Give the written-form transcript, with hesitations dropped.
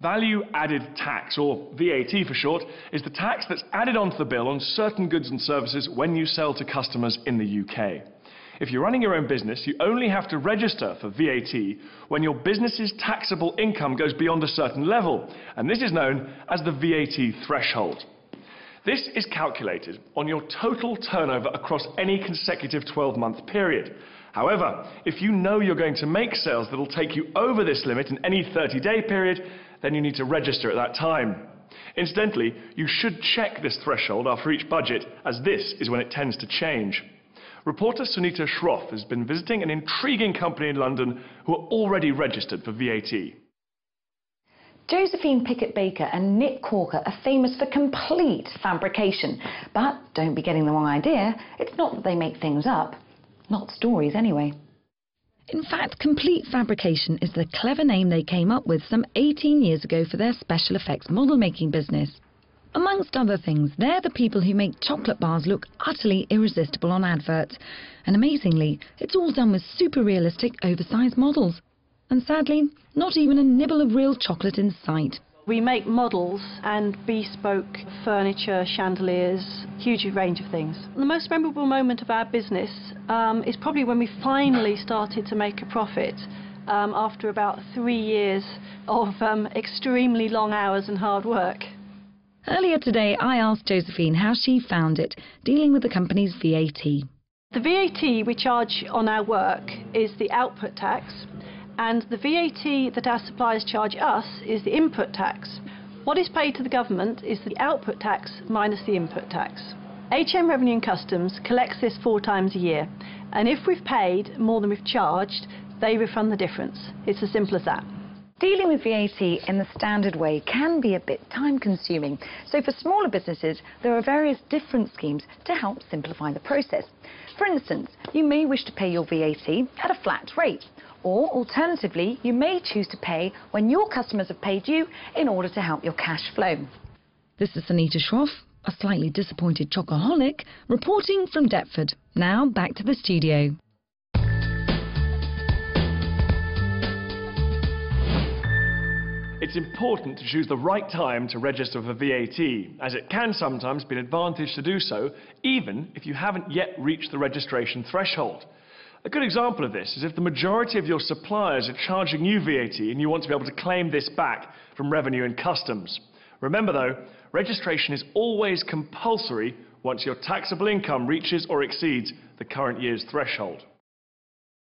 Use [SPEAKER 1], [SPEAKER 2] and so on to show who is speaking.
[SPEAKER 1] Value-added tax, or VAT for short, is the tax that's added onto the bill on certain goods and services when you sell to customers in the UK. If you're running your own business, you only have to register for VAT when your business's taxable income goes beyond a certain level, and this is known as the VAT threshold. This is calculated on your total turnover across any consecutive 12-month period. However, if you know you're going to make sales that will take you over this limit in any 30-day period, then you need to register at that time. Incidentally, you should check this threshold after each budget, as this is when it tends to change. Reporter Sunita Shroff has been visiting an intriguing company in London who are already registered for VAT.
[SPEAKER 2] Josephine Pickett-Baker and Nick Corker are famous for complete fabrication. But don't be getting the wrong idea, it's not that they make things up. Not stories, anyway. In fact, complete fabrication is the clever name they came up with some 18 years ago for their special effects model-making business. Amongst other things, they're the people who make chocolate bars look utterly irresistible on adverts. And amazingly, it's all done with super realistic, oversized models. And sadly, not even a nibble of real chocolate in sight.
[SPEAKER 3] We make models and bespoke furniture, chandeliers, huge range of things. The most memorable moment of our business is probably when we finally started to make a profit after about 3 years of extremely long hours and hard work.
[SPEAKER 2] Earlier today, I asked Josephine how she found it dealing with the company's VAT.
[SPEAKER 3] The VAT we charge on our work is the output tax, and the VAT that our suppliers charge us is the input tax. What is paid to the government is the output tax minus the input tax. HM Revenue and Customs collects this 4 times a year, and if we've paid more than we've charged, they refund the difference. It's as simple as that.
[SPEAKER 2] Dealing with VAT in the standard way can be a bit time-consuming. So for smaller businesses, there are various different schemes to help simplify the process. For instance, you may wish to pay your VAT at a flat rate. Or, alternatively, you may choose to pay when your customers have paid you in order to help your cash flow. This is Sunita Shroff, a slightly disappointed chocoholic, reporting from Deptford. Now back to the studio.
[SPEAKER 1] It's important to choose the right time to register for VAT, as it can sometimes be an advantage to do so, even if you haven't yet reached the registration threshold. A good example of this is if the majority of your suppliers are charging you VAT and you want to be able to claim this back from Revenue and Customs. Remember though, registration is always compulsory once your taxable income reaches or exceeds the current year's threshold.